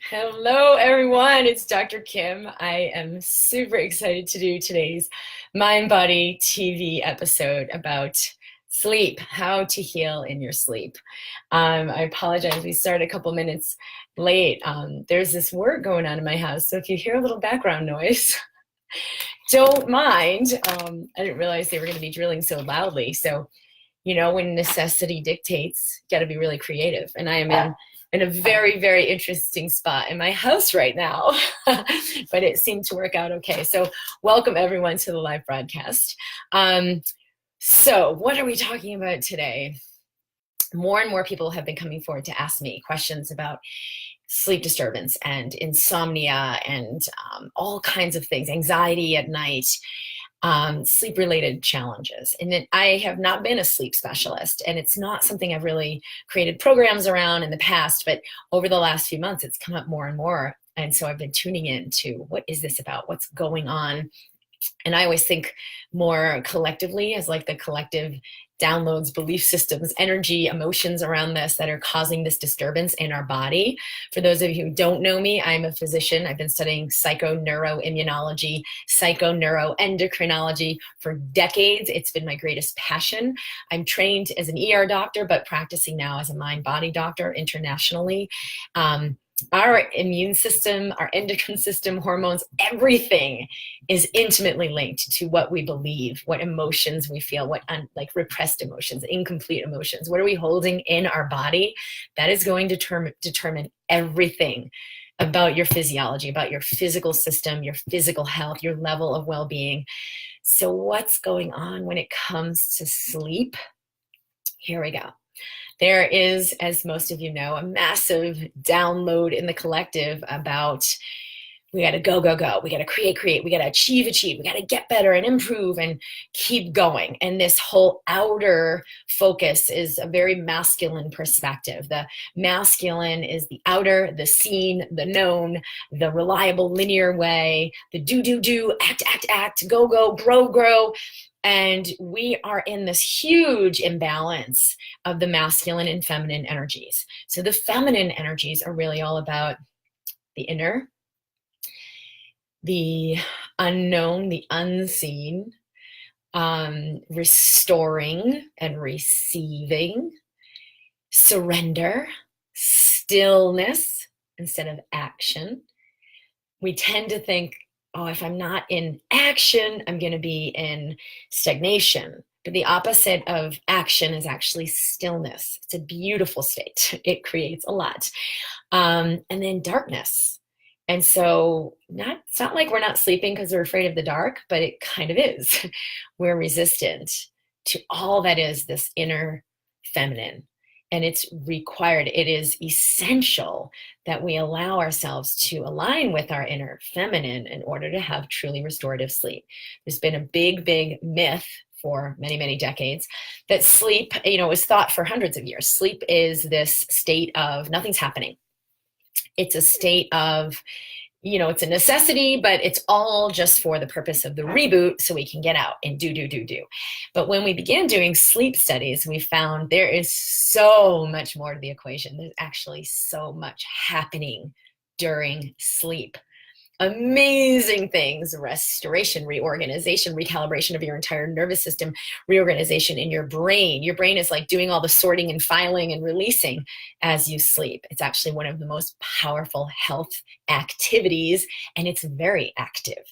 Hello, everyone. It's Dr. Kim. I am super excited to do today's Mindbody TV episode about sleep, how to heal in your sleep. I apologize. We started a couple minutes late. There's this work going on in my house, so if you hear a little background noise, don't mind. I didn't realize they were going to be drilling so loudly. So, when necessity dictates, you got to be really creative. And I am in a very, very interesting spot in my house right now, but it seemed to work out okay. So welcome everyone to the live broadcast. So what are we talking about today? More and more people have been coming forward to ask me questions about sleep disturbance and insomnia and all kinds of things, anxiety at night, sleep-related challenges. And I have not been a sleep specialist, and it's not something I've really created programs around in the past, but over the last few months, it's come up more and more. And so I've been tuning in to what is this about? What's going on? And I always think more collectively as like the collective downloads, belief systems, energy, emotions around this that are causing this disturbance in our body. For those of you who don't know me, I'm a physician. I've been studying psychoneuroimmunology, psychoneuroendocrinology for decades. It's been my greatest passion. I'm trained as an ER doctor, but practicing now as a mind-body doctor internationally. Our immune system, our endocrine system, hormones, everything is intimately linked to what we believe, what emotions we feel, what like repressed emotions, incomplete emotions. What are we holding in our body? That is going to determine everything about your physiology, about your physical system, your physical health, your level of well-being. So what's going on when it comes to sleep? Here we go. There is, as most of you know, a massive download in the collective about we got to go, go, go. We got to create. We got to achieve. We got to get better and improve and keep going. And this whole outer focus is a very masculine perspective. The masculine is the outer, the seen, the known, the reliable, linear way, the do, act, go, grow. And we are in this huge imbalance of the masculine and feminine energies. So the feminine energies are really all about the inner, the unknown, the unseen, restoring and receiving, surrender, stillness instead of action. We tend to think, oh, if I'm not in action, I'm going to be in stagnation. But the opposite of action is actually stillness. It's a beautiful state. It creates a lot. And then darkness. And so it's not like we're not sleeping because we're afraid of the dark, but it kind of is. We're resistant to all that is this inner feminine. And it's required, it is essential that we allow ourselves to align with our inner feminine in order to have truly restorative sleep. There's been a big, big myth for many, many decades that sleep, was thought for hundreds of years. Sleep is this state of nothing's happening. It's a state of, it's a necessity, but it's all just for the purpose of the reboot so we can get out and do. But when we began doing sleep studies, we found there is so much more to the equation. There's actually so much happening during sleep. Amazing things, restoration, reorganization, recalibration of your entire nervous system, reorganization in your brain. Your brain is like doing all the sorting and filing and releasing as you sleep. It's actually one of the most powerful health activities, and it's very active,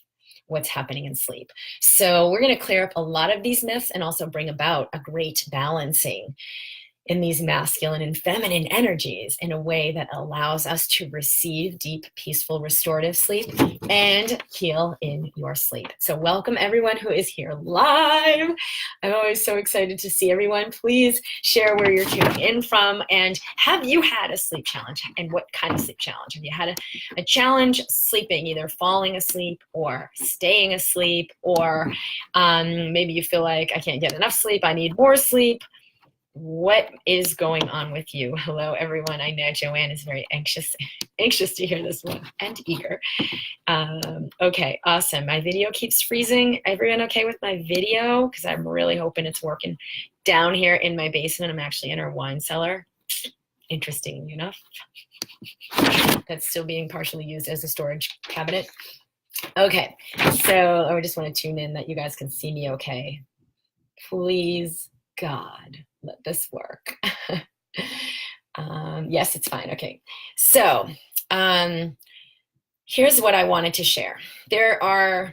what's happening in sleep. So we're going to clear up a lot of these myths and also bring about a great balancing in these masculine and feminine energies in a way that allows us to receive deep, peaceful, restorative sleep and heal in your sleep. So welcome everyone who is here live. I'm always so excited to see everyone. Please share where you're tuning in from, and have you had a sleep challenge, and what kind of sleep challenge? Have you had a challenge sleeping, either falling asleep or staying asleep, or maybe you feel like I can't get enough sleep, I need more sleep? What is going on with you? Hello, everyone. I know Joanne is very anxious to hear this one, and eager. Okay, awesome. My video keeps freezing. Everyone okay with my video? Because I'm really hoping it's working down here in my basement. I'm actually in our wine cellar. interesting enough. That's still being partially used as a storage cabinet. Okay, so I just want to tune in that you guys can see me okay. Please, God, let this work. Yes, it's fine. Okay, so here's what I wanted to share. It's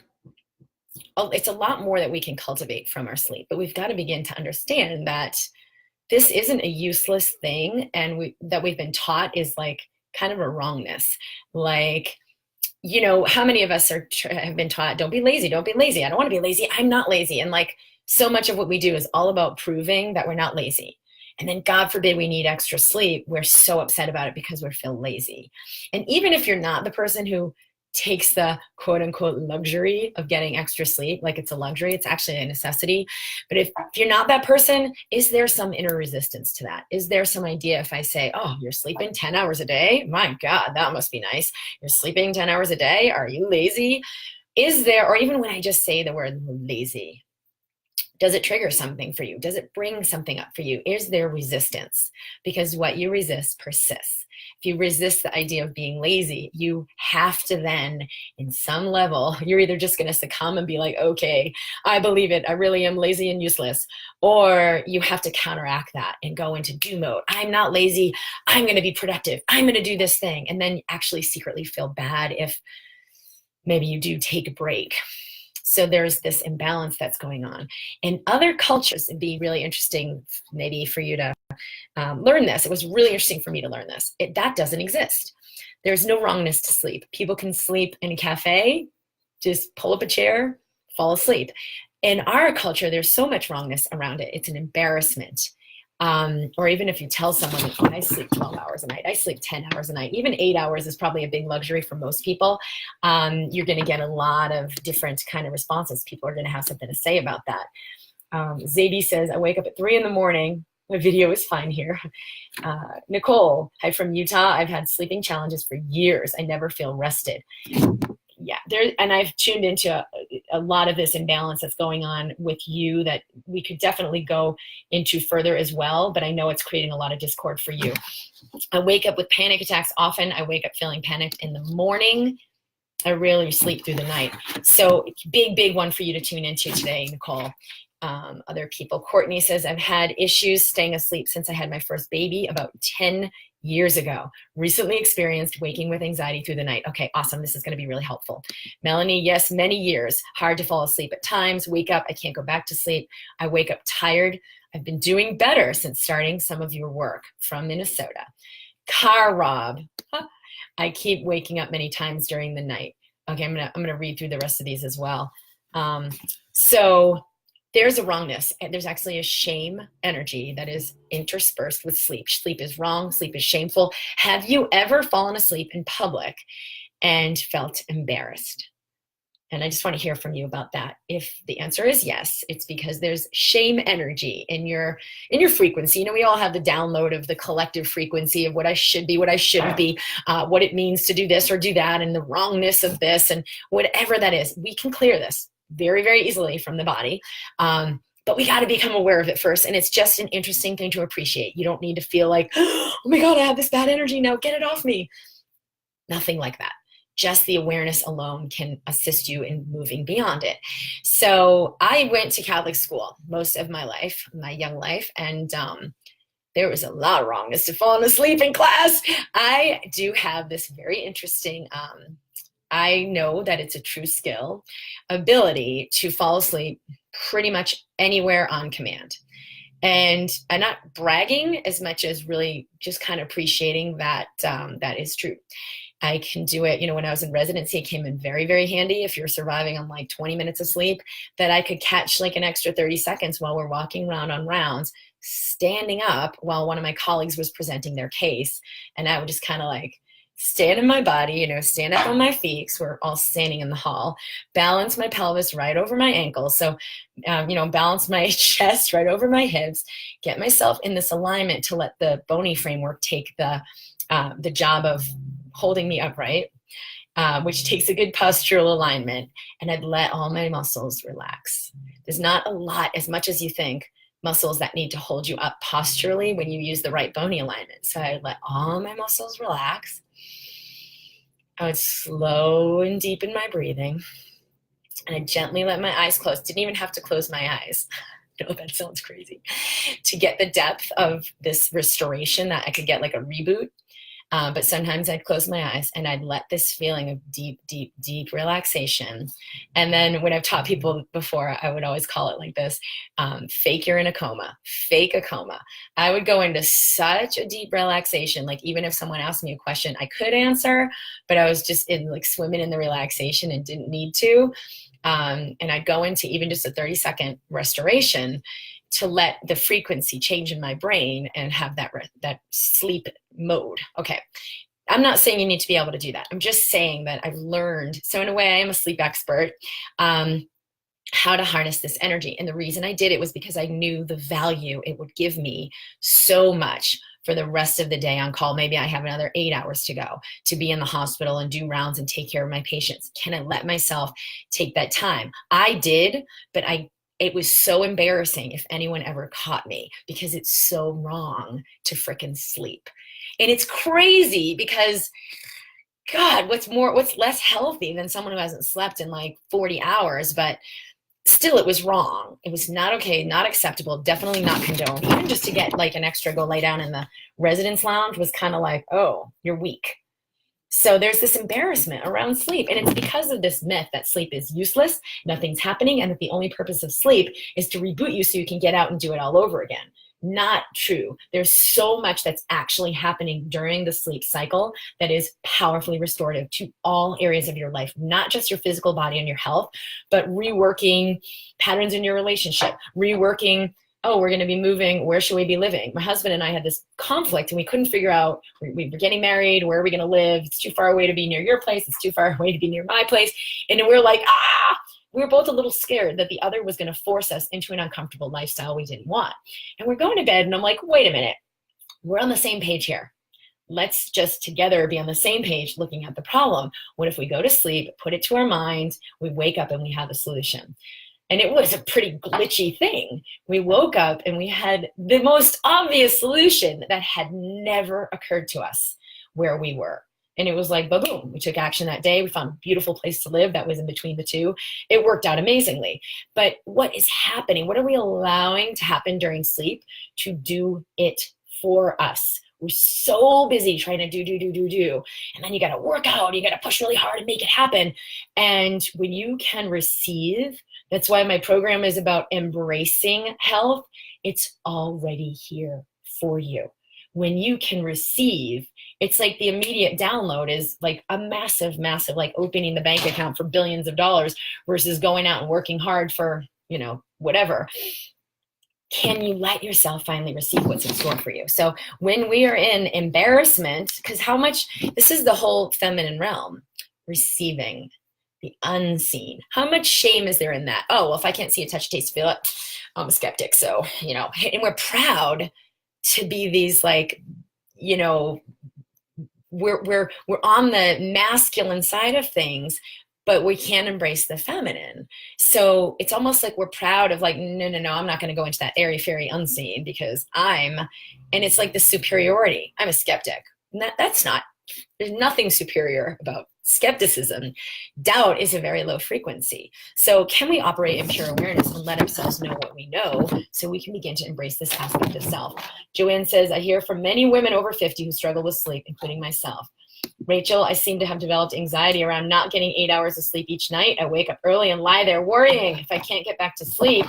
a lot more that we can cultivate from our sleep, but we've got to begin to understand that this isn't a useless thing, and that we've been taught is like kind of a wrongness. Like, you know, how many of us have been taught, don't be lazy, don't be lazy. I don't want to be lazy. I'm not lazy. And like, so much of what we do is all about proving that we're not lazy. And then God forbid we need extra sleep. We're so upset about it because we feel lazy. And even if you're not the person who takes the quote unquote luxury of getting extra sleep, like it's a luxury, it's actually a necessity. But if you're not that person, is there some inner resistance to that? Is there some idea if I say, oh, you're sleeping 10 hours a day? My God, that must be nice. You're sleeping 10 hours a day? Are you lazy? Is there, or even when I just say the word lazy, does it trigger something for you? Does it bring something up for you? Is there resistance? Because what you resist persists. If you resist the idea of being lazy, you have to then, in some level, you're either just going to succumb and be like, okay, I believe it. I really am lazy and useless. Or you have to counteract that and go into do mode. I'm not lazy. I'm going to be productive. I'm going to do this thing. And then actually secretly feel bad if maybe you do take a break. So there's this imbalance that's going on. In other cultures, it'd be really interesting maybe for you to learn this. It was really interesting for me to learn this. That doesn't exist. There's no wrongness to sleep. People can sleep in a cafe, just pull up a chair, fall asleep. In our culture, there's so much wrongness around it. It's an embarrassment. Or even if you tell someone, oh, I sleep 12 hours a night, I sleep 10 hours a night, even 8 hours is probably a big luxury for most people. You're going to get a lot of different kind of responses. People are going to have something to say about that. Zadie says, I wake up at 3 a.m. My video is fine here. Nicole, hi from Utah. I've had sleeping challenges for years. I never feel rested. Yeah, and I've tuned into a lot of this imbalance that's going on with you that we could definitely go into further as well, but I know it's creating a lot of discord for you. I wake up with panic attacks often. I wake up feeling panicked in the morning. I rarely sleep through the night. So big one for you to tune into today, Nicole. Other people. Courtney says, I've had issues staying asleep since I had my first baby about 10 years ago. Recently experienced waking with anxiety through the night. Okay, awesome. This is going to be really helpful. Melanie, yes, many years. Hard to fall asleep at times. Wake up. I can't go back to sleep. I wake up tired. I've been doing better since starting some of your work. From Minnesota. Car Rob. I keep waking up many times during the night. Okay, I'm gonna read through the rest of these as well. So there's a wrongness, and there's actually a shame energy that is interspersed with sleep. Sleep is wrong. Sleep is shameful. Have you ever fallen asleep in public and felt embarrassed? And I just want to hear from you about that. If the answer is yes, it's because there's shame energy in your frequency. You know, we all have the download of the collective frequency of what I should be, what I shouldn't be, what it means to do this or do that, and the wrongness of this, and whatever that is. We can clear this very, very easily from the body. But we got to become aware of it first. And it's just an interesting thing to appreciate. You don't need to feel like, oh my God, I have this bad energy now. Get it off me. Nothing like that. Just the awareness alone can assist you in moving beyond it. So I went to Catholic school most of my life, my young life. And there was a lot of wrongness to falling asleep in class. I do have this very interesting I know that it's a true skill, ability to fall asleep pretty much anywhere on command. And I'm not bragging as much as really just kind of appreciating that that is true. I can do it. You know, when I was in residency, it came in very, very handy if you're surviving on like 20 minutes of sleep, that I could catch like an extra 30 seconds while we're walking around on rounds, standing up while one of my colleagues was presenting their case. And I would just kind of like stand in my body, you know, stand up on my feet, because we're all standing in the hall, balance my pelvis right over my ankles. So, you know, balance my chest right over my hips, get myself in this alignment to let the bony framework take the job of holding me upright, which takes a good postural alignment. And I'd let all my muscles relax. There's not a lot, as much as you think, muscles that need to hold you up posturally when you use the right bony alignment. So I would let all my muscles relax. I would slow and deepen my breathing. And I gently let my eyes close. Didn't even have to close my eyes. I know that sounds crazy. To get the depth of this restoration that I could get like a reboot. But sometimes I'd close my eyes and I'd let this feeling of deep, deep, deep relaxation. And then when I've taught people before, I would always call it like this, fake you're in a coma, fake a coma. I would go into such a deep relaxation. Like even if someone asked me a question I could answer, but I was just in like swimming in the relaxation and didn't need to. And I'd go into even just a 30-second restoration to let the frequency change in my brain and have that sleep mode. Okay. I'm not saying you need to be able to do that. I'm just saying that I've learned. So in a way, I am a sleep expert, how to harness this energy. And the reason I did it was because I knew the value it would give me so much for the rest of the day on call. Maybe I have another 8 hours to go to be in the hospital and do rounds and take care of my patients. Can I let myself take that time? I did, but it was so embarrassing if anyone ever caught me, because it's so wrong to frickin' sleep. And it's crazy because, God, what's less healthy than someone who hasn't slept in like 40 hours, but still it was wrong. It was not okay, not acceptable, definitely not condoned. Even just to get like an extra go lay down in the residence lounge was kind of like, oh, you're weak. So there's this embarrassment around sleep. And it's because of this myth that sleep is useless, nothing's happening, and that the only purpose of sleep is to reboot you so you can get out and do it all over again. Not true. There's so much that's actually happening during the sleep cycle that is powerfully restorative to all areas of your life, not just your physical body and your health, but reworking patterns in your relationship, reworking, oh, we're going to be moving. Where should we be living? My husband and I had this conflict and we couldn't figure out, we were getting married. Where are we going to live? It's too far away to be near your place. It's too far away to be near my place. And we were like, we were both a little scared that the other was going to force us into an uncomfortable lifestyle we didn't want. And we're going to bed and I'm like, wait a minute, we're on the same page here. Let's just together be on the same page looking at the problem. What if we go to sleep, put it to our mind, we wake up and we have a solution? And it was a pretty glitchy thing. We woke up and we had the most obvious solution that had never occurred to us where we were. And it was like, boom, we took action that day. We found a beautiful place to live that was in between the two. It worked out amazingly. But what is happening? What are we allowing to happen during sleep to do it for us? We're so busy trying to do. And then you got to work out. You got to push really hard and make it happen. And when you can receive, that's why my program is about embracing health. It's already here for you. When you can receive, it's like the immediate download is like a massive, like opening the bank account for billions of dollars versus going out and working hard for, whatever. Can you let yourself finally receive what's in store for you? So when we are in embarrassment, because this is the whole feminine realm, receiving the unseen. How much shame is there in that? Oh, well, if I can't see it, touch, taste, feel it, I'm a skeptic. So, and we're proud to be these like, we're on the masculine side of things, but we can't embrace the feminine. So it's almost like we're proud of like, no, I'm not going to go into that airy fairy unseen because and it's like the superiority. I'm a skeptic. There's nothing superior about skepticism. Doubt is a very low frequency. So can we operate in pure awareness and let ourselves know what we know so we can begin to embrace this aspect of self? Joanne says, I hear from many women over 50 who struggle with sleep, including myself. Rachel, I seem to have developed anxiety around not getting 8 hours of sleep each night. I wake up early and lie there worrying if I can't get back to sleep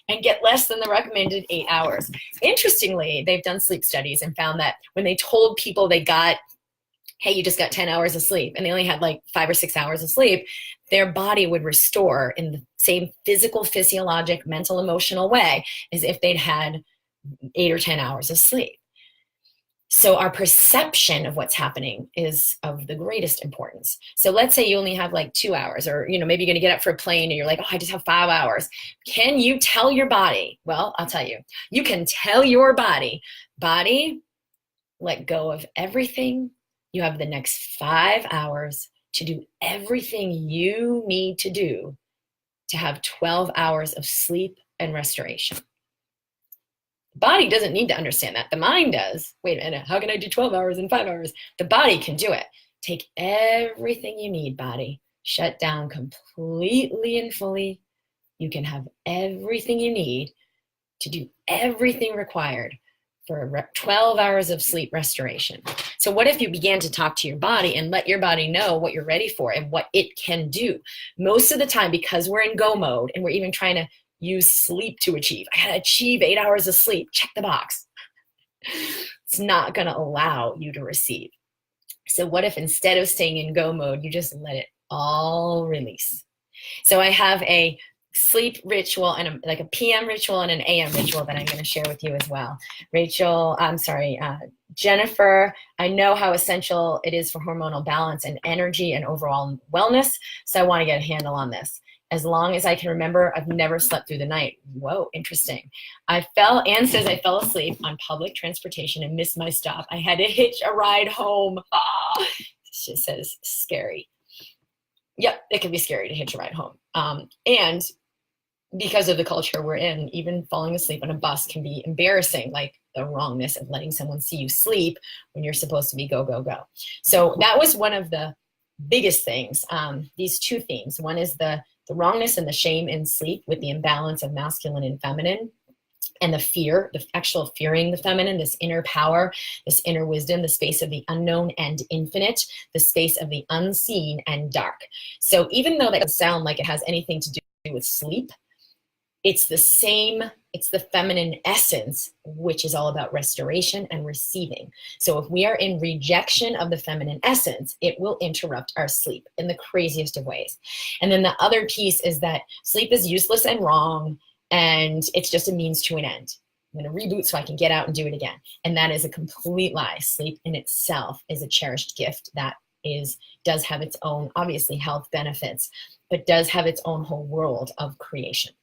and get less than the recommended 8 hours. Interestingly, they've done sleep studies and found that when they told people they got, hey, you just got 10 hours of sleep, and they only had like 5 or 6 hours of sleep, their body would restore in the same physical, physiologic, mental, emotional way as if they'd had 8 or 10 hours of sleep. So our perception of what's happening is of the greatest importance. So let's say you only have like 2 hours, or maybe you're going to get up for a plane and you're like, oh, I just have 5 hours. Can you tell your body? Well, I'll tell you. You can tell your body, let go of everything. You have the next 5 hours to do everything you need to do to have 12 hours of sleep and restoration. Body doesn't need to understand that. The mind does. Wait a minute, how can I do 12 hours in 5 hours? The body can do it. Take everything you need, body. Shut down completely and fully. You can have everything you need to do everything required for 12 hours of sleep restoration. So what if you began to talk to your body and let your body know what you're ready for and what it can do? Most of the time, because we're in go mode and we're even trying to use sleep to achieve. I gotta achieve 8 hours of sleep, check the box. It's not gonna allow you to receive. So what if instead of staying in go mode, you just let it all release? So I have a sleep ritual and like a PM ritual and an AM ritual that I'm going to share with you as well. Jennifer, I know how essential it is for hormonal balance and energy and overall wellness. So I want to get a handle on this. As long as I can remember, I've never slept through the night. Whoa, interesting. Anne says I fell asleep on public transportation and missed my stop. I had to hitch a ride home. She says, scary. Yep, it can be scary to hitch a ride home. And because of the culture we're in, even falling asleep on a bus can be embarrassing, like the wrongness of letting someone see you sleep when you're supposed to be go, go, go. So that was one of the biggest things, these two themes. One is the wrongness and the shame in sleep with the imbalance of masculine and feminine, and the fear, the actual fearing the feminine, this inner power, this inner wisdom, the space of the unknown and infinite, the space of the unseen and dark. So even though that doesn't sound like it has anything to do with sleep, it's the same, it's the feminine essence, which is all about restoration and receiving. So if we are in rejection of the feminine essence, it will interrupt our sleep in the craziest of ways. And then the other piece is that sleep is useless and wrong, and it's just a means to an end. I'm going to reboot so I can get out and do it again. And that is a complete lie. Sleep in itself is a cherished gift that does have its own, obviously, health benefits, but does have its own whole world of creation.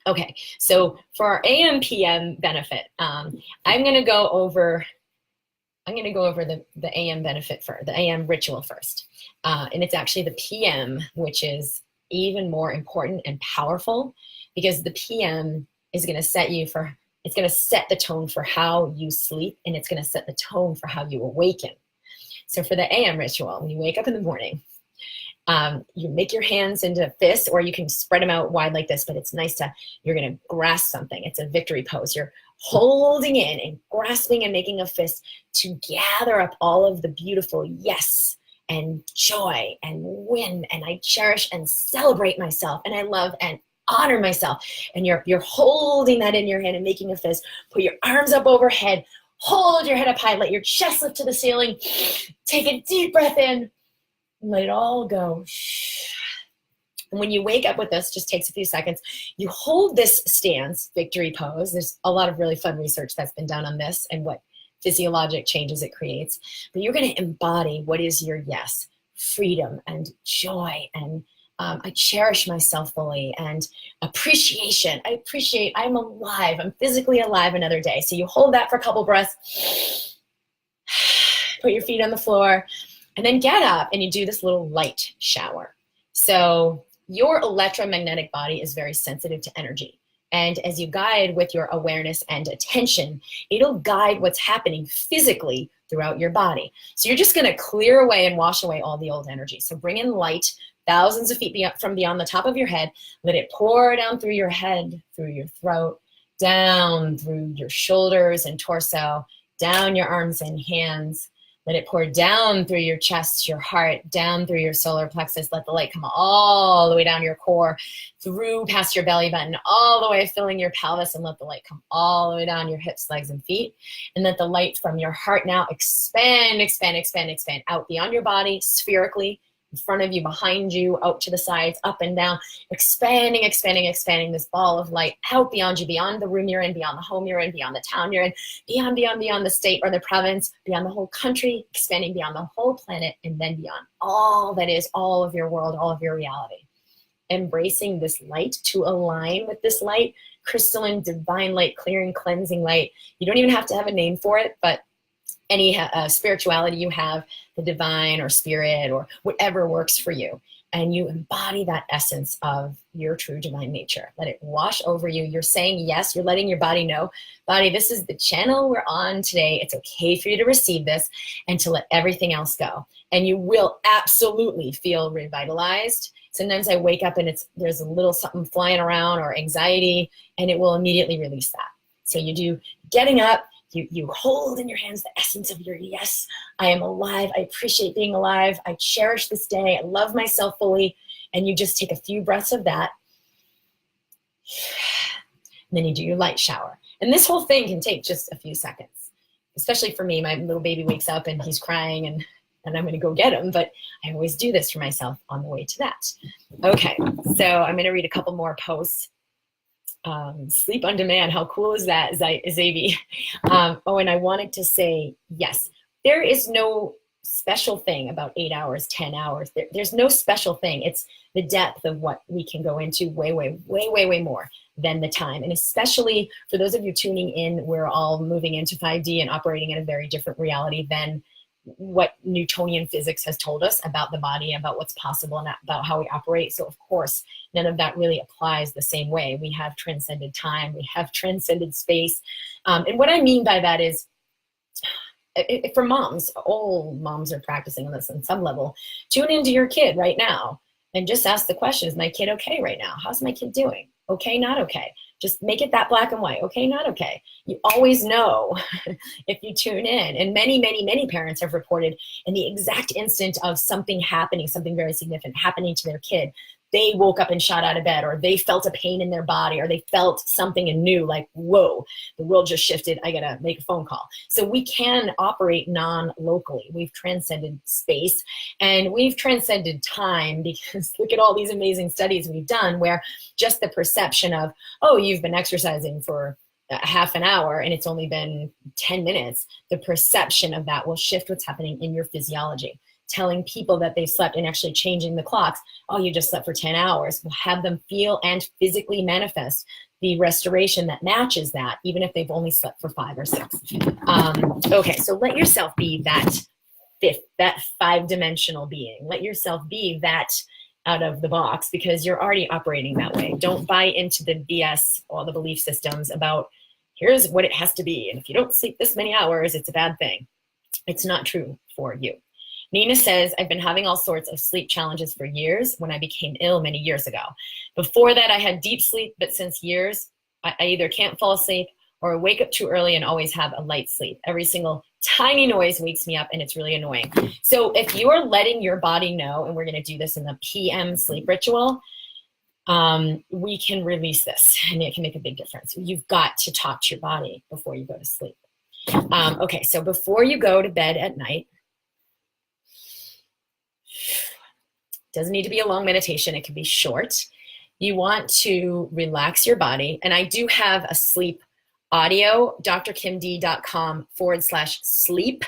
Okay, so for our AM PM benefit, I'm going to go over the AM benefit first, the AM ritual first, and it's actually the PM, which is even more important and powerful, because the PM is going to set the tone for how you sleep, and it's going to set the tone for how you awaken. So for the AM ritual, when you wake up in the morning, you make your hands into fists, or you can spread them out wide like this, but it's nice you're going to grasp something. It's a victory pose. You're holding in and grasping and making a fist to gather up all of the beautiful yes and joy and win, and I cherish and celebrate myself, and I love and honor myself. And you're holding that in your hand and making a fist. Put your arms up overhead, hold your head up high, let your chest lift to the ceiling, take a deep breath in, and let it all go. And when you wake up with this, just takes a few seconds, you hold this stance, victory pose. There's a lot of really fun research that's been done on this and what physiologic changes it creates. But you're going to embody what is your yes: freedom and joy, and I cherish myself fully, and appreciation. I appreciate I'm alive. I'm physically alive another day. So you hold that for a couple breaths, put your feet on the floor, and then get up and you do this little light shower. So your electromagnetic body is very sensitive to energy. And as you guide with your awareness and attention, it'll guide what's happening physically throughout your body. So you're just going to clear away and wash away all the old energy. So bring in light thousands of feet from beyond the top of your head. Let it pour down through your head, through your throat, down through your shoulders and torso, down your arms and hands. Let it pour down through your chest, your heart, down through your solar plexus. Let the light come all the way down your core, through past your belly button, all the way filling your pelvis, and let the light come all the way down your hips, legs, and feet. And let the light from your heart now expand, expand, expand, expand out beyond your body, spherically, in front of you, behind you, out to the sides, up and down, expanding, expanding, expanding this ball of light out beyond you, beyond the room you're in, beyond the home you're in, beyond the town you're in, beyond, beyond, beyond the state or the province, beyond the whole country, expanding beyond the whole planet, and then beyond all that is, all of your world, all of your reality. Embracing this light, to align with this light, crystalline, divine light, clearing, cleansing light. You don't even have to have a name for it, but any spirituality you have, the divine or spirit or whatever works for you. And you embody that essence of your true divine nature. Let it wash over you. You're saying yes. You're letting your body know, body, this is the channel we're on today. It's okay for you to receive this and to let everything else go. And you will absolutely feel revitalized. Sometimes I wake up and there's a little something flying around or anxiety, and it will immediately release that. So you do getting up, you hold in your hands the essence of your yes, I am alive, I appreciate being alive, I cherish this day, I love myself fully, and you just take a few breaths of that. And then you do your light shower. And this whole thing can take just a few seconds, especially for me. My little baby wakes up and he's crying and I'm going to go get him, but I always do this for myself on the way to that. Okay, so I'm going to read a couple more posts. Sleep on demand, how cool is that, Zavi? And I wanted to say, yes, there is no special thing about 8 hours, 10 hours. There's no special thing. It's the depth of what we can go into way more than the time. And especially for those of you tuning in, we're all moving into 5D and operating in a very different reality than what Newtonian physics has told us about the body, about what's possible, and about how we operate. So of course, none of that really applies the same way. We have transcended time, we have transcended space. And what I mean by that is, for moms, all moms are practicing on this on some level. Tune into your kid right now and just ask the question, is my kid okay right now? How's my kid doing? Okay, not okay. Just make it that black and white. Okay, not okay. You always know if you tune in. And many parents have reported in the exact instant of something happening, something very significant happening to their kid, they woke up and shot out of bed, or they felt a pain in their body, or they felt something and knew, like, whoa, the world just shifted. I got to make a phone call. So we can operate non-locally. We've transcended space and we've transcended time, because look at all these amazing studies we've done where just the perception of, oh, you've been exercising for half an hour and it's only been 10 minutes, the perception of that will shift what's happening in your physiology. Telling people that they slept and actually changing the clocks, oh, you just slept for 10 hours, will have them feel and physically manifest the restoration that matches that, even if they've only slept for 5 or 6. Okay, so let yourself be that five-dimensional being. Let yourself be that out of the box, because you're already operating that way. Don't buy into the BS, all the belief systems about here's what it has to be, and if you don't sleep this many hours, it's a bad thing. It's not true for you. Nina says, I've been having all sorts of sleep challenges for years when I became ill many years ago. Before that, I had deep sleep, but since years, I either can't fall asleep or wake up too early and always have a light sleep. Every single tiny noise wakes me up and it's really annoying. So if you are letting your body know, and we're going to do this in the PM sleep ritual, we can release this and it can make a big difference. You've got to talk to your body before you go to sleep. Okay, so before you go to bed at night, doesn't need to be a long meditation. It can be short. You want to relax your body. And I do have a sleep audio, drkimd.com/sleep.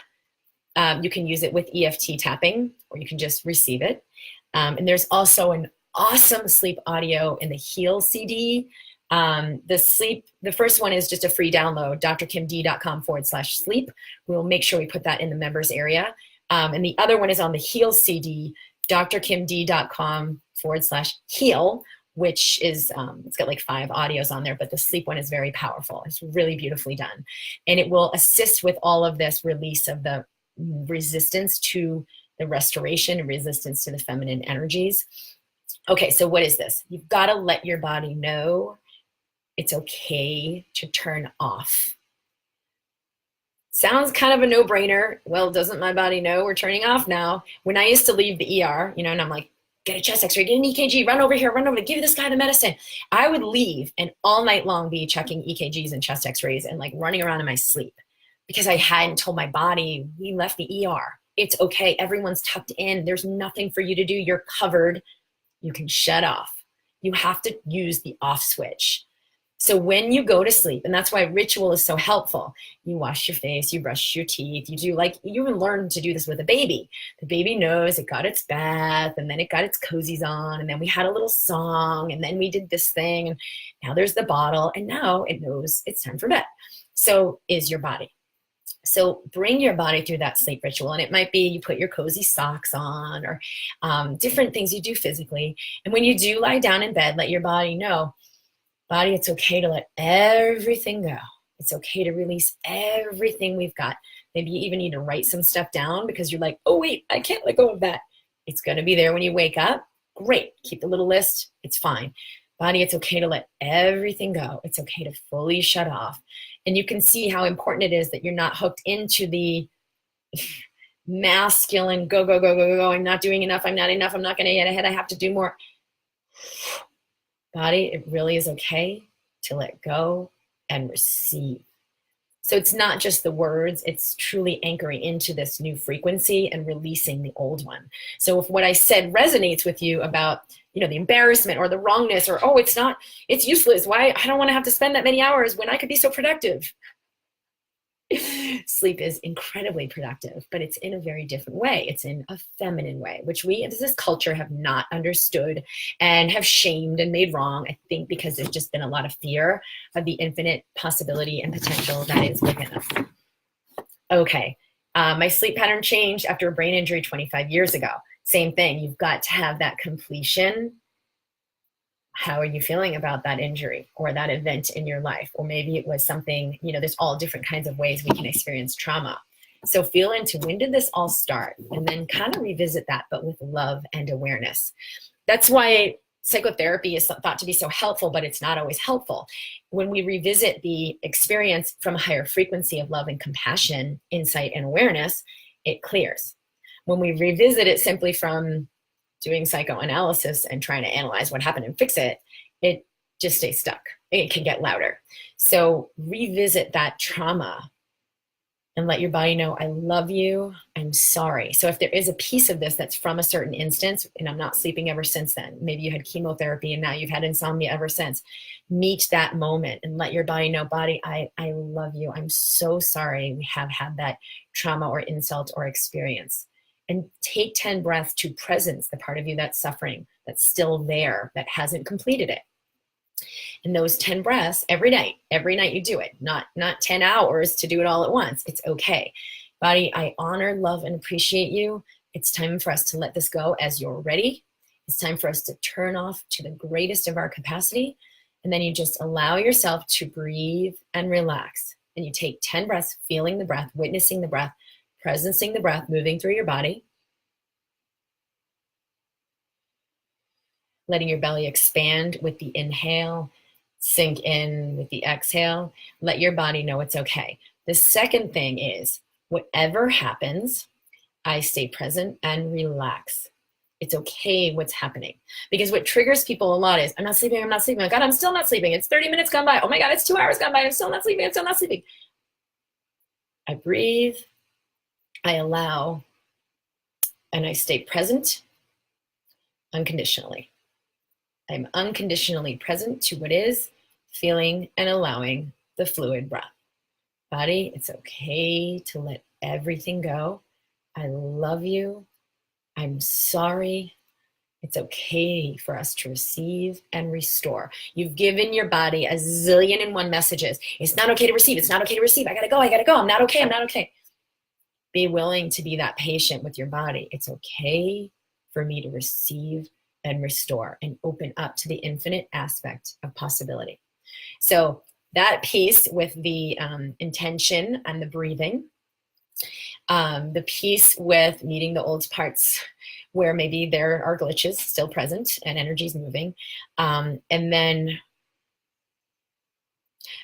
You can use it with EFT tapping, or you can just receive it. And there's also an awesome sleep audio in the Heal CD. The first one is just a free download, drkimd.com/sleep. We'll make sure we put that in the members area. And the other one is on the Heal CD, drkimd.com/heal, which is, it's got like 5 audios on there, but the sleep one is very powerful. It's really beautifully done. And it will assist with all of this release of the resistance to the restoration and resistance to the feminine energies. Okay, so what is this? You've got to let your body know it's okay to turn off. Sounds kind of a no-brainer. Well, doesn't my body know we're turning off now? When I used to leave the ER, and I'm like, get a chest x-ray, get an EKG, run over here, give this guy the medicine. I would leave and all night long be checking EKGs and chest x-rays and like running around in my sleep, because I hadn't told my body, we left the ER. It's okay. Everyone's tucked in. There's nothing for you to do. You're covered. You can shut off. You have to use the off switch. So when you go to sleep, and that's why ritual is so helpful, you wash your face, you brush your teeth, you even learn to do this with a baby. The baby knows it got its bath, and then it got its cozies on, and then we had a little song, and then we did this thing, and now there's the bottle, and now it knows it's time for bed. So is your body. So bring your body through that sleep ritual. And it might be you put your cozy socks on, or different things you do physically. And when you do lie down in bed, let your body know, body, it's okay to let everything go. It's okay to release everything we've got. Maybe you even need to write some stuff down because you're like, oh, wait, I can't let go of that. It's going to be there when you wake up. Great. Keep the little list. It's fine. Body, it's okay to let everything go. It's okay to fully shut off. And you can see how important it is that you're not hooked into the masculine go, go, go, go, go. I'm not doing enough. I'm not enough. I'm not going to get ahead. I have to do more. Body, it really is okay to let go and receive. So it's not just the words, it's truly anchoring into this new frequency and releasing the old one. So if what I said resonates with you about, the embarrassment or the wrongness, or, oh, it's useless. Why? I don't want to have to spend that many hours when I could be so productive. Sleep is incredibly productive, but it's in a very different way. It's in a feminine way, which we as this culture have not understood and have shamed and made wrong, I think, because there's just been a lot of fear of the infinite possibility and potential that is within us. Okay, my sleep pattern changed after a brain injury 25 years ago. Same thing, you've got to have that completion. How are you feeling about that injury or that event in your life? Or maybe it was something, there's all different kinds of ways we can experience trauma. So feel into when did this all start? And then kind of revisit that, but with love and awareness. That's why psychotherapy is thought to be so helpful, but it's not always helpful. When we revisit the experience from a higher frequency of love and compassion, insight and awareness, it clears. When we revisit it simply from doing psychoanalysis and trying to analyze what happened and fix it, it just stays stuck. It can get louder. So revisit that trauma and let your body know, I love you, I'm sorry. So if there is a piece of this that's from a certain instance, and I'm not sleeping ever since then, maybe you had chemotherapy and now you've had insomnia ever since, meet that moment and let your body know, body, I love you. I'm so sorry we have had that trauma or insult or experience. And take 10 breaths to presence the part of you that's suffering, that's still there, that hasn't completed it. And those 10 breaths every night you do it, not 10 hours to do it all at once. It's okay. Body, I honor, love, and appreciate you. It's time for us to let this go as you're ready. It's time for us to turn off to the greatest of our capacity. And then you just allow yourself to breathe and relax. And you take 10 breaths, feeling the breath, witnessing the breath, presencing the breath moving through your body, letting your belly expand with the inhale, sink in with the exhale. Let your body know it's okay. The second thing is, whatever happens, I stay present and relax. It's okay what's happening. Because what triggers people a lot is, I'm not sleeping. Oh God, I'm still not sleeping. It's 30 minutes gone by. Oh my God, it's 2 hours gone by. I'm still not sleeping. I breathe. I allow, and I stay present unconditionally. I'm unconditionally present to what is, feeling and allowing the fluid breath. Body, it's okay to let everything go. I love you. I'm sorry. It's okay for us to receive and restore. You've given your body a zillion and one messages. It's not okay to receive. It's not okay to receive. I gotta go. I'm not okay. Be willing to be that patient with your body. It's okay for me to receive and restore and open up to the infinite aspect of possibility. So that piece with the intention and the breathing, the piece with meeting the old parts where maybe there are glitches still present and energy's moving. And then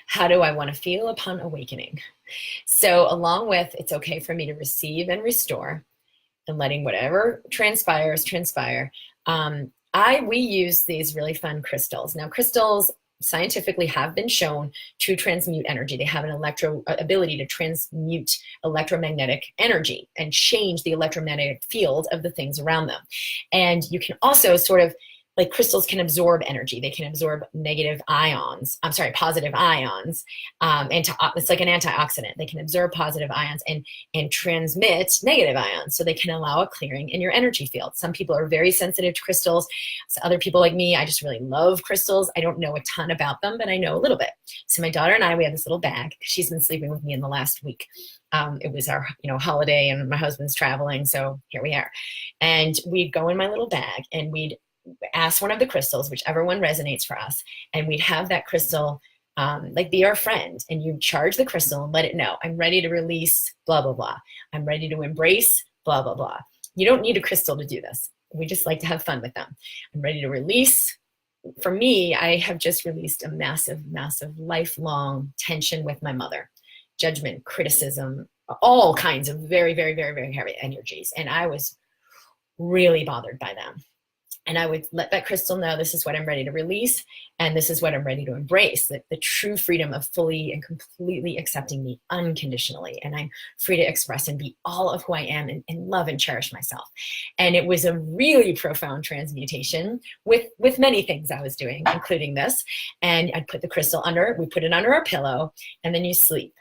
how do I want to feel upon awakening? So along with, it's okay for me to receive and restore and letting whatever transpires, transpire. We use these really fun crystals. Now, crystals scientifically have been shown to transmute energy. They have an ability to transmute electromagnetic energy and change the electromagnetic field of the things around them. And you can also sort of, like, crystals can absorb energy. They can absorb positive ions. It's like an antioxidant. They can absorb positive ions and transmit negative ions. So they can allow a clearing in your energy field. Some people are very sensitive to crystals. So other people like me, I just really love crystals. I don't know a ton about them, but I know a little bit. So my daughter and I, we have this little bag. She's been sleeping with me in the last week. It was our, holiday, and my husband's traveling, so here we are. And we'd go in my little bag, and we'd ask one of the crystals, whichever one resonates for us, and we'd have that crystal like be our friend, and you charge the crystal and let it know, I'm ready to release blah blah blah, I'm ready to embrace blah blah blah. You don't need a crystal to do this. We just like to have fun with them. I'm ready to release. For me, I have just released a massive lifelong tension with my mother, judgment, criticism, all kinds of very very very very heavy energies, and I was really bothered by them. And I would let that crystal know, this is what I'm ready to release, and this is what I'm ready to embrace, the true freedom of fully and completely accepting me unconditionally. And I'm free to express and be all of who I am, and love and cherish myself. And it was a really profound transmutation with many things I was doing, including this. And I'd put the crystal we put it under our pillow, and then you sleep.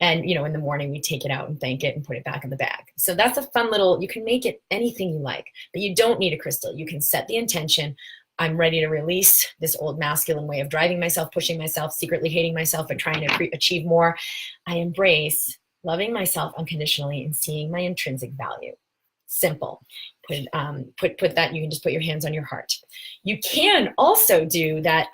And, in the morning we take it out and thank it and put it back in the bag. So that's a fun little, you can make it anything you like, but you don't need a crystal. You can set the intention. I'm ready to release this old masculine way of driving myself, pushing myself, secretly hating myself, and trying to achieve more. I embrace loving myself unconditionally and seeing my intrinsic value. Simple. Put that, you can just put your hands on your heart. You can also do that.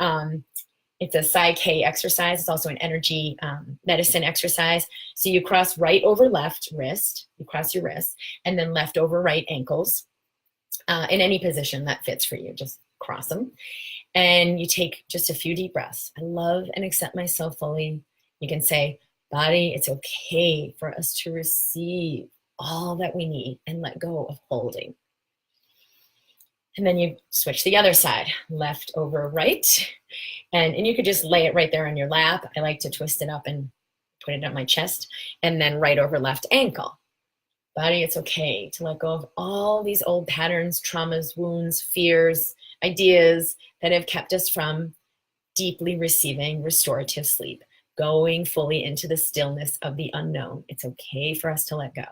It's a Psyche exercise. It's also an energy medicine exercise. So you cross right over left wrist, you cross your wrist, and then left over right ankles in any position that fits for you. Just cross them. And you take just a few deep breaths. I love and accept myself fully. You can say, body, it's okay for us to receive all that we need and let go of holding. And then you switch the other side, left over right. And you could just lay it right there on your lap. I like to twist it up and put it on my chest. And then right over left ankle. Body, it's okay to let go of all these old patterns, traumas, wounds, fears, ideas that have kept us from deeply receiving restorative sleep, going fully into the stillness of the unknown. It's okay for us to let go.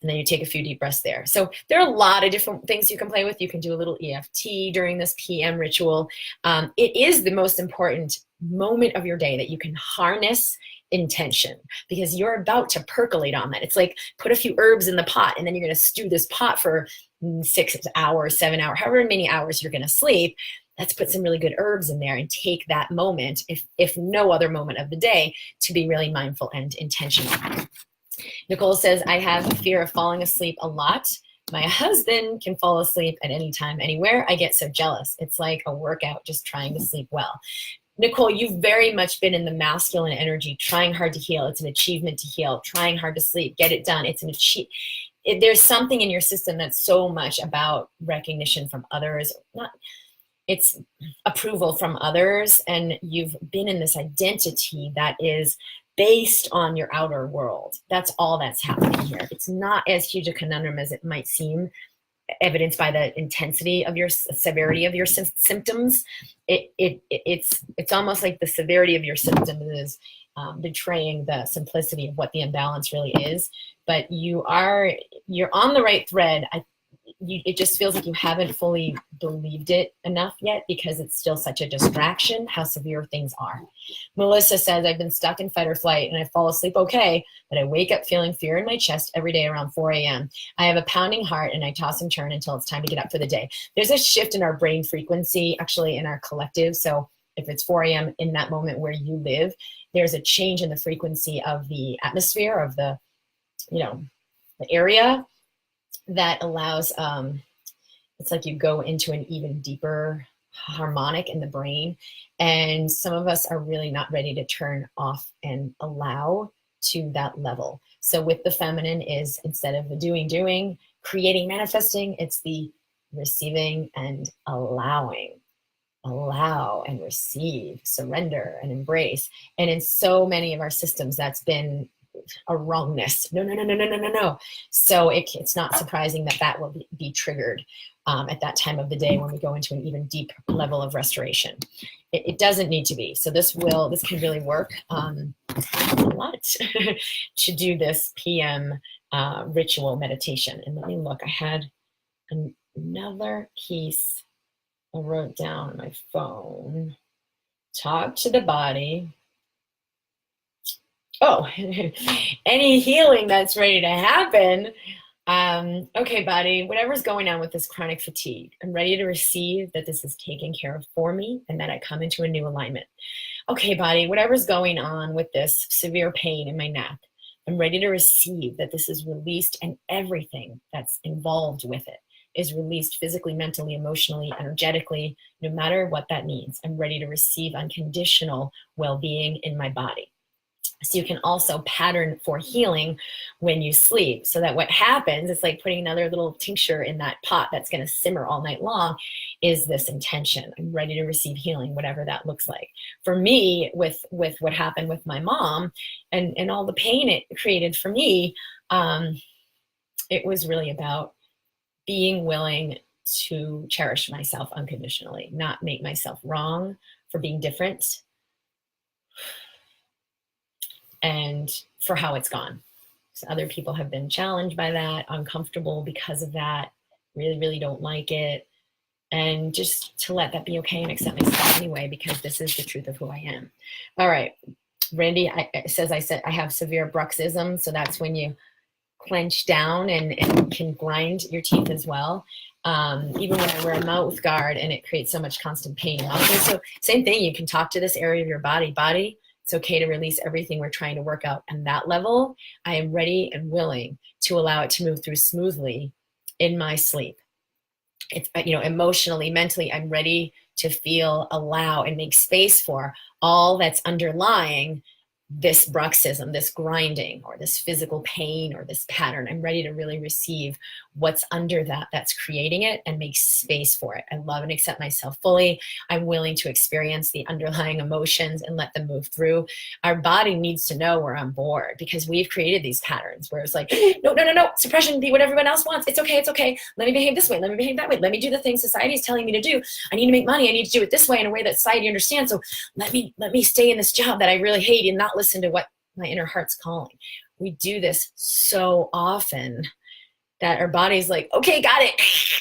And then you take a few deep breaths there. So there are a lot of different things you can play with. You can do a little EFT during this PM ritual. It is the most important moment of your day that you can harness intention, because you're about to percolate on that. It's like put a few herbs in the pot, and then you're going to stew this pot for 6 hours, 7 hours, however many hours you're going to sleep. Let's put some really good herbs in there and take that moment, if no other moment of the day, to be really mindful and intentional. Nicole says, I have a fear of falling asleep a lot. My husband can fall asleep at any time, anywhere. I get so jealous. It's like a workout just trying to sleep well. Nicole, you've very much been in the masculine energy, trying hard to heal. It's an achievement to heal, trying hard to sleep, get it done. It's an there's something in your system that's so much about recognition from others, it's approval from others. And you've been in this identity that is based on your outer world. That's all that's happening here. It's not as huge a conundrum as it might seem, evidenced by the intensity of your severity of your symptoms. It's almost like the severity of your symptoms is betraying the simplicity of what the imbalance really is. But you're on the right thread. It just feels like you haven't fully believed it enough yet, because it's still such a distraction how severe things are. Melissa says, I've been stuck in fight or flight and I fall asleep okay, but I wake up feeling fear in my chest every day around 4 a.m. I have a pounding heart and I toss and turn until it's time to get up for the day. There's a shift in our brain frequency, actually, in our collective. So if it's 4 a.m. in that moment where you live, there's a change in the frequency of the atmosphere, of the area, that allows, it's like you go into an even deeper harmonic in the brain. And some of us are really not ready to turn off and allow to that level. So with the feminine is, instead of the doing, creating, manifesting, it's the receiving and allowing. Allow and receive, surrender and embrace. And in so many of our systems, that's been a wrongness. No. So it's not surprising that will be triggered at that time of the day when we go into an even deep level of restoration. It doesn't need to be. So this can really work a lot to do this PM ritual meditation. And let me look. I had another piece I wrote down on my phone. Talk to the body. Oh, any healing that's ready to happen. Okay, body, whatever's going on with this chronic fatigue, I'm ready to receive that this is taken care of for me and that I come into a new alignment. Okay, body, whatever's going on with this severe pain in my neck, I'm ready to receive that this is released and everything that's involved with it is released physically, mentally, emotionally, energetically, no matter what that means. I'm ready to receive unconditional well-being in my body. So you can also pattern for healing when you sleep, so that what happens, it's like putting another little tincture in that pot that's going to simmer all night long, is this intention. I'm ready to receive healing, whatever that looks like. For me, with what happened with my mom and all the pain it created for me, it was really about being willing to cherish myself unconditionally, not make myself wrong for being different, and for how it's gone. So other people have been challenged by that, uncomfortable because of that, really, really don't like it. And just to let that be okay and accept myself anyway, because this is the truth of who I am. All right. Randy says I have severe bruxism. So that's when you clench down and can grind your teeth as well. Even when I wear a mouth guard, and it creates so much constant pain. Also, so same thing, you can talk to this area of your body. It's okay to release everything we're trying to work out. And that level, I am ready and willing to allow it to move through smoothly in my sleep. It's, emotionally, mentally, I'm ready to feel, allow, and make space for all that's underlying this bruxism, this grinding, or this physical pain, or this pattern. I'm ready to really receive what's under that's creating it, and make space for it. I love and accept myself fully. I'm willing to experience the underlying emotions and let them move through. Our body needs to know we're on board, because we've created these patterns where it's like, no, suppression, be what everyone else wants. It's okay. Let me behave this way. Let me behave that way. Let me do the things society is telling me to do. I need to make money. I need to do it this way, in a way that society understands. So let me stay in this job that I really hate and not listen to what my inner heart's calling. We do this so often that our body's like, okay, got it.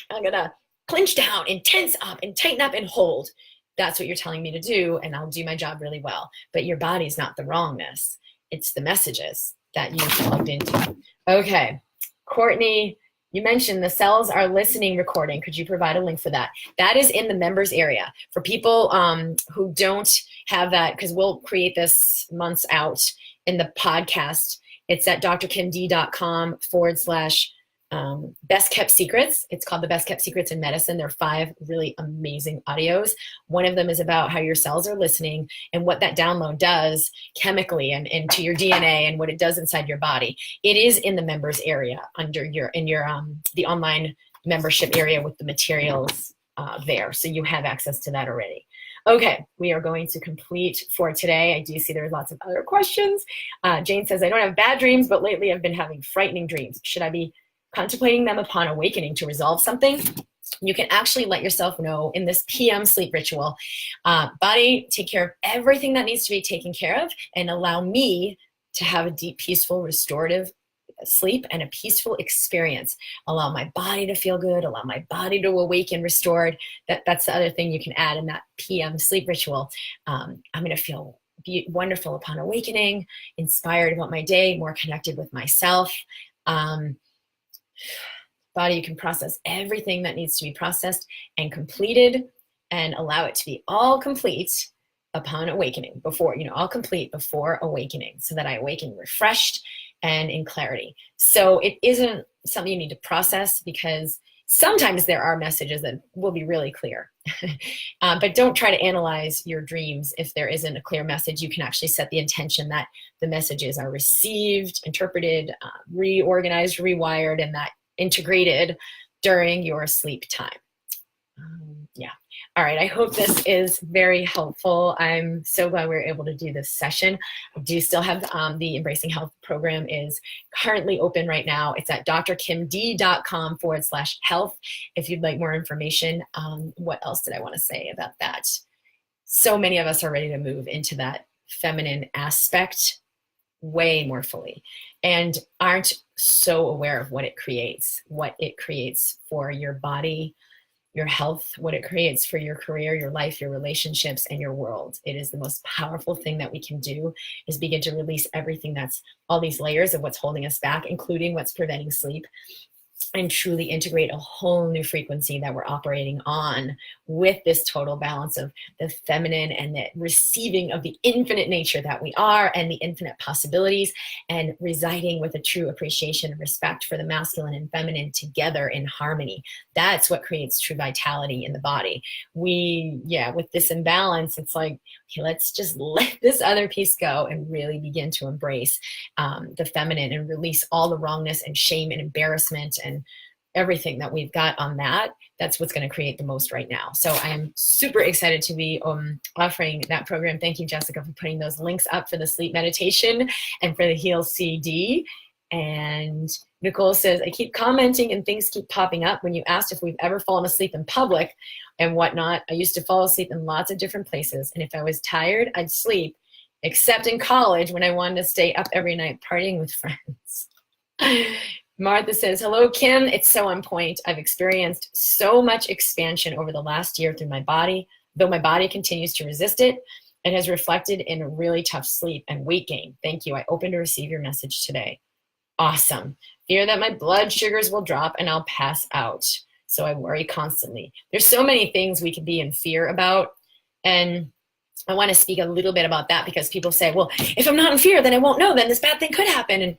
I'm gonna clench down and tense up and tighten up and hold. That's what you're telling me to do, and I'll do my job really well. But your body's not the wrongness. It's the messages that you've plugged into. Okay, Courtney, you mentioned the cells are listening recording. Could you provide a link for that? That is in the members area. For people who don't have that, because we'll create this months out in the podcast, it's at drkimd.com / best kept secrets. It's called the best kept secrets in medicine. There are 5 really amazing audios. One of them is about how your cells are listening and what that download does chemically and to your DNA and what it does inside your body. It is in the members area under the online membership area with the materials there. So you have access to that already. Okay, we are going to complete for today. I do see there's lots of other questions. Jane says, I don't have bad dreams, but lately I've been having frightening dreams. Should I be contemplating them upon awakening to resolve something? You can actually let yourself know in this PM sleep ritual. Body, take care of everything that needs to be taken care of, and allow me to have a deep, peaceful, restorative sleep and a peaceful experience. Allow my body to feel good, allow my body to awaken restored. That's the other thing you can add in that PM sleep ritual. I'm going to feel wonderful upon awakening, inspired about my day, more connected with myself. Body, you can process everything that needs to be processed and completed, and allow it to be all complete upon awakening, all complete before awakening, so that I awaken refreshed and in clarity. So it isn't something you need to process, because sometimes there are messages that will be really clear. But don't try to analyze your dreams if there isn't a clear message. You can actually set the intention that the messages are received, interpreted, reorganized, rewired, and that integrated during your sleep time. Yeah. All right. I hope this is very helpful. I'm so glad we were able to do this session. I do still have the Embracing Health program is currently open right now. It's at drkimd.com /health. If you'd like more information. What else did I want to say about that? So many of us are ready to move into that feminine aspect way more fully, and aren't so aware of what it creates for your body, your health, what it creates for your career, your life, your relationships, and your world. It is the most powerful thing that we can do, is begin to release everything that's all these layers of what's holding us back, including what's preventing sleep, and truly integrate a whole new frequency that we're operating on, with this total balance of the feminine and the receiving of the infinite nature that we are, and the infinite possibilities, and residing with a true appreciation and respect for the masculine and feminine together in harmony. That's what creates true vitality in the body. With this imbalance, it's like, okay, let's just let this other piece go and really begin to embrace the feminine, and release all the wrongness and shame and embarrassment and everything that we've got on that. That's what's going to create the most right now. So I am super excited to be offering that program. Thank you, Jessica, for putting those links up for the sleep meditation and for the Heal CD. And Nicole says, I keep commenting and things keep popping up. When you asked if we've ever fallen asleep in public and whatnot, I used to fall asleep in lots of different places. And if I was tired, I'd sleep, except in college when I wanted to stay up every night partying with friends. Martha says, hello, Kim. It's so on point. I've experienced so much expansion over the last year through my body. Though my body continues to resist it, it has reflected in a really tough sleep and weight gain. Thank you. I open to receive your message today. Awesome. Fear that my blood sugars will drop and I'll pass out. So I worry constantly. There's so many things we could be in fear about. And I want to speak a little bit about that, because people say, well, if I'm not in fear, then I won't know. Then this bad thing could happen. And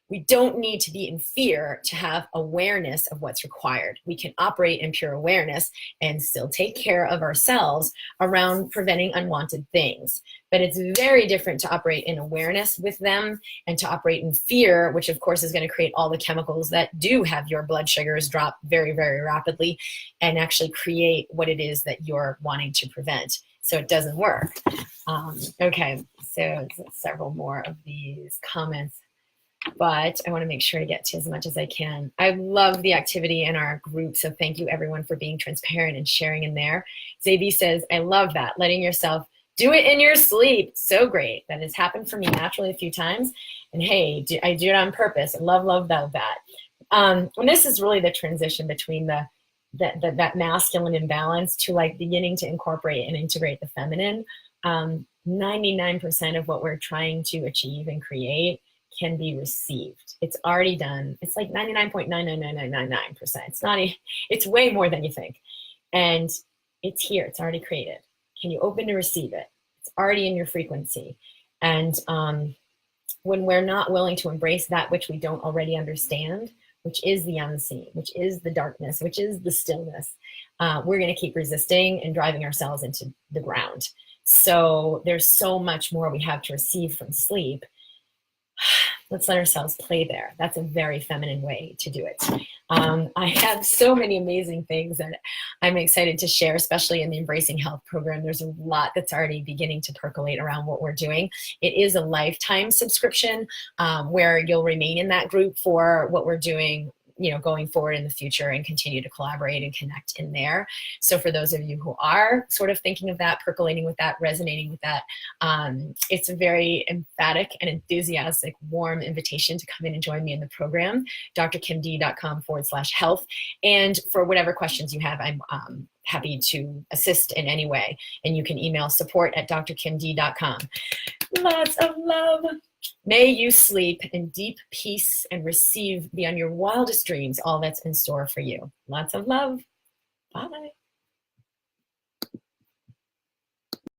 we don't need to be in fear to have awareness of what's required. We can operate in pure awareness and still take care of ourselves around preventing unwanted things. But it's very different to operate in awareness with them and to operate in fear, which of course is going to create all the chemicals that do have your blood sugars drop very, very rapidly and actually create what it is that you're wanting to prevent. So it doesn't work. Okay, so several more of these comments, but I want to make sure to get to as much as I can. I love the activity in our group, so thank you everyone for being transparent and sharing in there. Zabi says, I love that, letting yourself do it in your sleep. So great. That has happened for me naturally a few times. And hey, I do it on purpose. I love that. And this is really the transition between that masculine imbalance to like beginning to incorporate and integrate the feminine. 99% of what we're trying to achieve and create can be received. It's already done. It's like 99.99999%. It's way more than you think. And it's here. It's already created. Can you open to receive it? It's already in your frequency. And when we're not willing to embrace that which we don't already understand, which is the unseen, which is the darkness, which is the stillness, we're going to keep resisting and driving ourselves into the ground. So there's so much more we have to receive from sleep. Let's let ourselves play there. That's a very feminine way to do it. I have so many amazing things that I'm excited to share, especially in the Embracing Health program. There's a lot that's already beginning to percolate around what we're doing. It is a lifetime subscription where you'll remain in that group for what we're doing, going forward in the future, and continue to collaborate and connect in there. So for those of you who are sort of thinking of that, percolating with that, resonating with that, it's a very emphatic and enthusiastic, warm invitation to come in and join me in the program, drkimd.com/health. And for whatever questions you have, I'm happy to assist in any way. And you can email support@drkimd.com. Lots of love. May you sleep in deep peace and receive beyond your wildest dreams all that's in store for you. Lots of love. Bye.